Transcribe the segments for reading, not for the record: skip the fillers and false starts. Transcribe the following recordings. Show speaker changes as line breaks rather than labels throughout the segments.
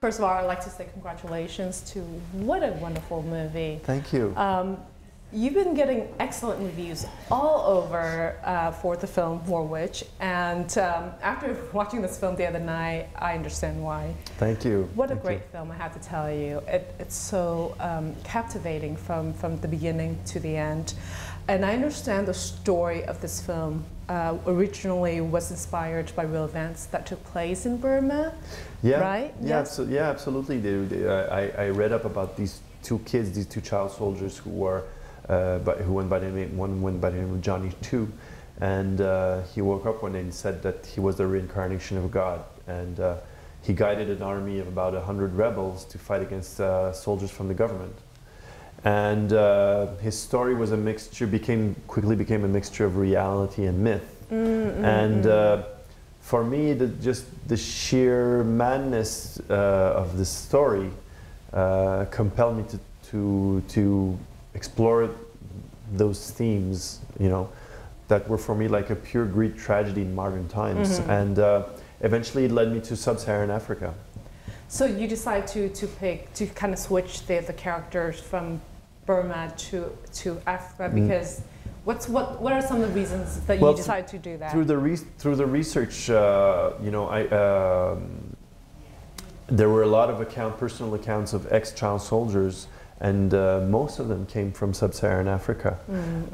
First of all, I'd like to say congratulations to what a wonderful movie.
Thank you.
You've been getting excellent reviews all over for the film For Which, and after watching this film the other night, I understand why.
Thank you.
What a great film, I have to tell you. It's so captivating from the beginning to the end. And I understand the story of this film originally was inspired by real events that took place in Burma,
yeah,
right?
Yeah,
yes?
yeah, absolutely. I read up about these two kids, these two child soldiers who were, who went by the name, one went by the name of Johnny II, and he woke up one day and said that he was the reincarnation of God, and he guided an army of about 100 rebels to fight against soldiers from the government. And his story was a mixture, quickly became a mixture of reality and myth. And for me, just the sheer madness of this story compelled me to explore those themes, you know, that were for me like a pure Greek tragedy in modern times. And eventually it led me to sub-Saharan Africa.
So you decided to kind of switch the characters from Burma to Africa because what are some of the reasons that you decided to do that?
Through the research, you know, there were a lot of personal accounts of ex-child soldiers, and most of them came from sub-Saharan Africa. You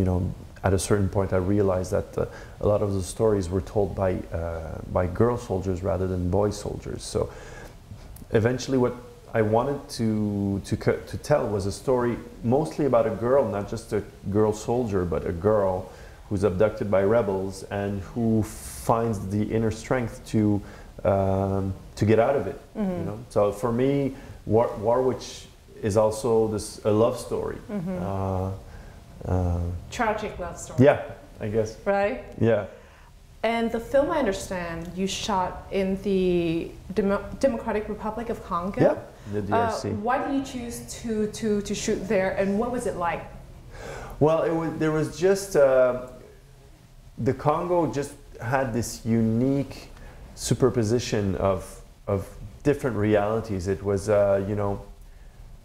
know, at a certain point, I realized that a lot of the stories were told by girl soldiers rather than boy soldiers. So eventually, what I wanted to tell was a story mostly about a girl, not just a girl soldier, but a girl who's abducted by rebels and who finds the inner strength to get out of it. You know? So for me, War Witch is also a love story.
Tragic love story.
Yeah, I guess.
Right?
Yeah.
And the film, I understand, you shot in the Democratic Republic of Congo.
Yeah, the DRC.
Why did you choose to shoot there, and what was it like?
Well, there was just, the Congo just had this unique superposition of different realities. It was, you know,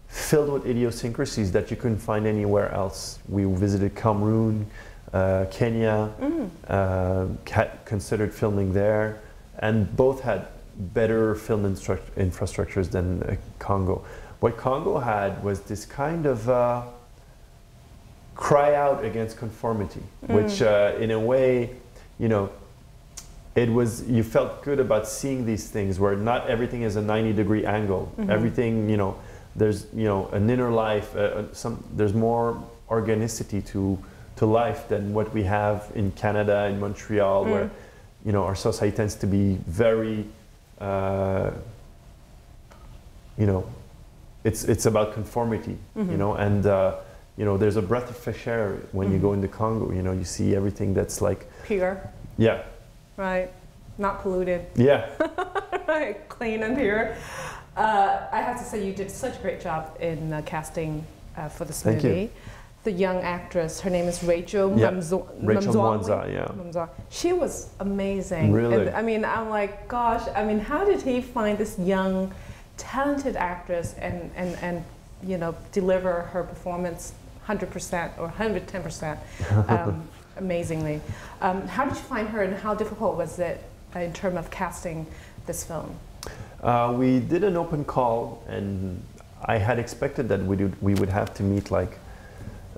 filled with idiosyncrasies that you couldn't find anywhere else. We visited Cameroon, Kenya, considered filming there, and both had better film infrastructures than Congo. What Congo had was this kind of cry out against conformity, which in a way, you know, you felt good about seeing these things where not everything is a 90-degree angle. Everything, you know, there's, you know, an inner life, there's more organicity to life than what we have in Canada, in Montreal, where, you know, our society tends to be very, you know, it's about conformity, you know, and you know, there's a breath of fresh air when you go into Congo. You know, you see everything that's like
pure.
Yeah.
Right. Not polluted.
Yeah.
Right. Clean and pure. I have to say, you did such a great job in casting for this movie.
Thank you.
The young actress, her name is Rachel
Mwanza, yeah.
She was amazing.
Really?
And, I mean, I'm like, gosh, I mean, how did he find this young, talented actress and you know, deliver her performance 100% or 110% amazingly? How did you find her, and how difficult was it in terms of casting this film?
We did an open call, and I had expected that we would have to meet like,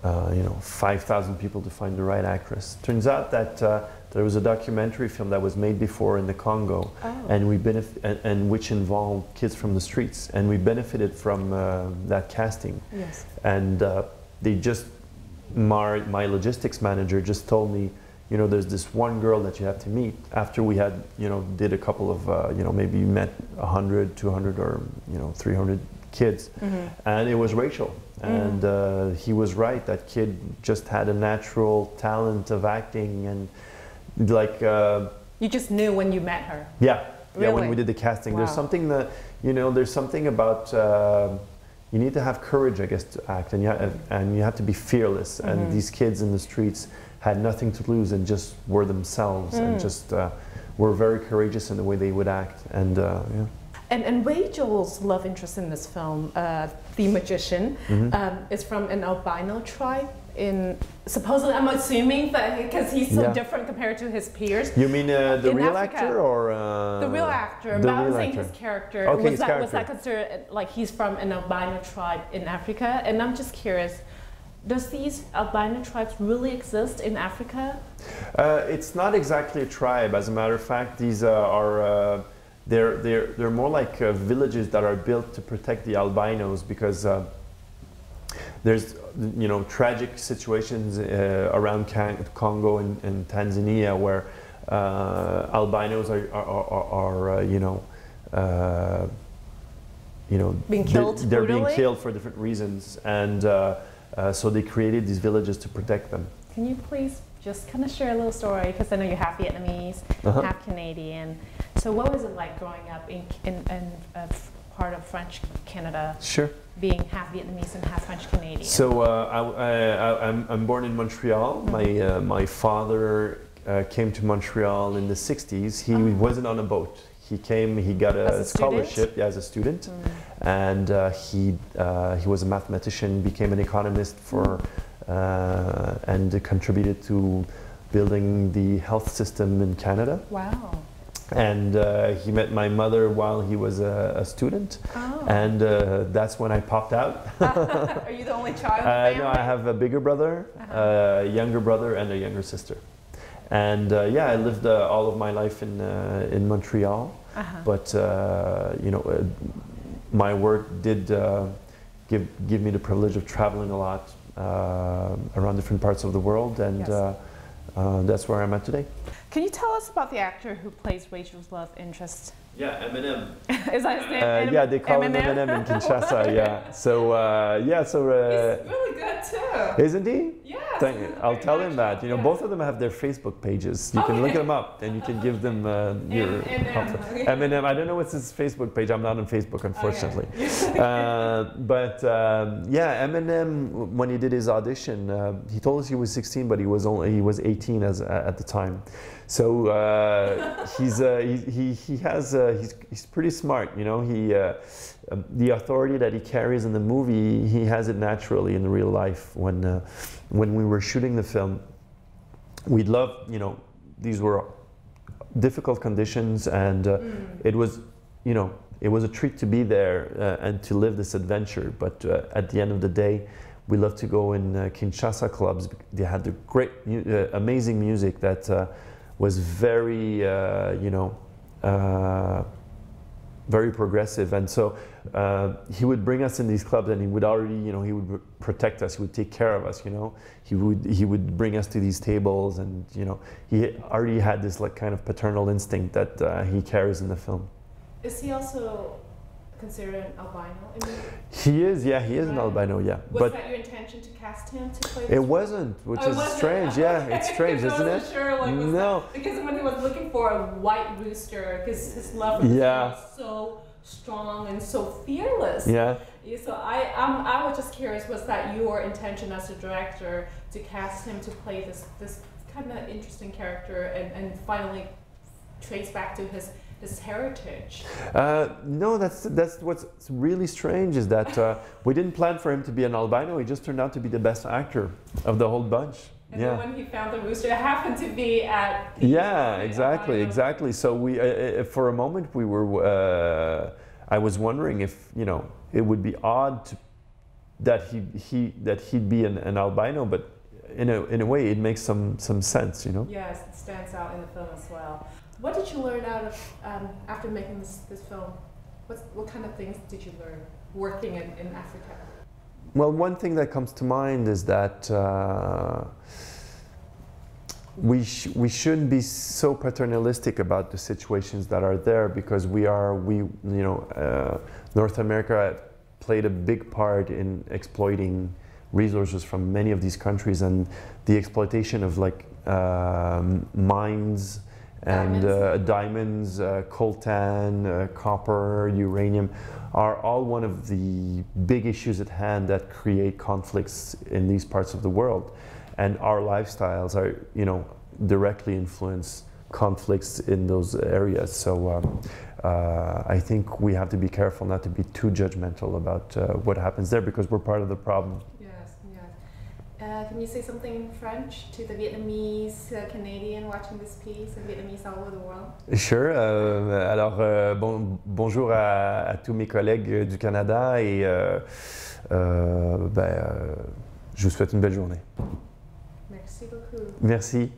you know, 5,000 people to find the right actress. Turns out that there was a documentary film that was made before in the Congo, and which involved kids from the streets, and we benefited from that casting.
Yes.
And they just, my logistics manager just told me, you know, there's this one girl that you have to meet. After we had, you know, did a couple of, you know, maybe met 100, 200, or, you know, 300 kids, and it was Rachel. And he was right. That kid just had a natural talent of acting, and like
you just knew when you met her.
Yeah,
really?
Yeah. When we did the casting, there's something that, you know, there's something about you need to have courage, I guess, to act, and you have to be fearless. And these kids in the streets had nothing to lose and just were themselves, and just were very courageous in the way they would act, and yeah.
And Ragel's love interest in this film, the magician, is from an albino tribe. Supposedly, I'm assuming that because he's so different compared to his peers.
You mean the real
Africa.
Actor or
the real actor? But I'm saying his character.
Okay,
was that considered like he's from an albino tribe in Africa? And I'm just curious. Does these albino tribes really exist in Africa?
It's not exactly a tribe. As a matter of fact, these are they're more like villages that are built to protect the albinos, because there's tragic situations around Congo and Tanzania where albinos are
being killed.
They're being killed for different reasons, and so they created these villages to protect them.
Can you please just kind of share a little story, because I know you're half Vietnamese, half Canadian. So what was it like growing up in part of French Canada?
Sure.
Being half Vietnamese and half French Canadian.
So I'm born in Montreal. My father came to Montreal in the 60s. He wasn't on a boat. He came. He got a scholarship as a student, and he was a mathematician, became an economist and contributed to building the health system in Canada.
Wow.
And he met my mother while he was a student, and that's when I popped out.
Are you the only child in the family?
No, I have a bigger brother, a younger brother, and a younger sister. And yeah, I lived all of my life in Montreal, but my work did give me the privilege of traveling a lot around different parts of the world, and that's where I'm at today.
Can you tell us about the actor who plays Ragel's love interest?
Yeah, Eminem.
Is that his name?
Yeah, they call him Eminem in Kinshasa. Yeah. So
he's really good too.
Isn't he?
Yeah.
I'll tell him that. Both of them have their Facebook pages. You can look them up, and you can give them your Eminem. I don't know what's his Facebook page. I'm not on Facebook, unfortunately. But yeah, Eminem, when he did his audition, he told us he was 16, but he was 18 at the time. So he's pretty smart, the authority that he carries in the movie, he has it naturally in real life. When we were shooting the film, we'd love, these were difficult conditions, and it was a treat to be there and to live this adventure. But at the end of the day, we love to go in Kinshasa clubs. They had the great, amazing music that was very, very progressive, and so he would bring us in these clubs, and he would already, he would protect us. He would take care of us. He would bring us to these tables, and he already had this kind of paternal instinct that he carries in the film.
Is he also considered an albino?
He is, yeah, he is an albino, yeah.
Was that your intention to cast him to play this?
It wasn't, which is strange, yeah, it's strange, isn't it?
Sure, no. Because when he was looking for a white rooster, because his love was so strong and so fearless.
Yeah.
So I was just curious, was that your intention as a director to cast him to play this kind of interesting character and finally trace back to his heritage? No, that's what's really strange, is that we didn't plan for him to be an albino. He just turned out to be the best actor of the whole bunch. And then when he found the rooster, it happened to be at the
exactly. So we, for a moment, we were. I was wondering if it would be odd that he'd be an albino, but in a way, it makes some sense,
Yes, it stands out in the film as well. What did you learn out of after making this film? What kind of things did you learn working in Africa?
Well, one thing that comes to mind is that we shouldn't be so paternalistic about the situations that are there, because North America played a big part in exploiting resources from many of these countries, and the exploitation of mines and diamonds, coltan, copper, uranium are all one of the big issues at hand that create conflicts in these parts of the world. And our lifestyles are, directly influence conflicts in those areas. So I think we have to be careful not to be too judgmental about what happens there, because we're part of the problem.
Yes, yes. Can you say something in French to the Vietnamese Canadian watching this piece and Vietnamese all over the world?
Sure. Alors, bonjour à tous mes collègues du Canada et je vous souhaite une belle journée.
Merci beaucoup.
Merci.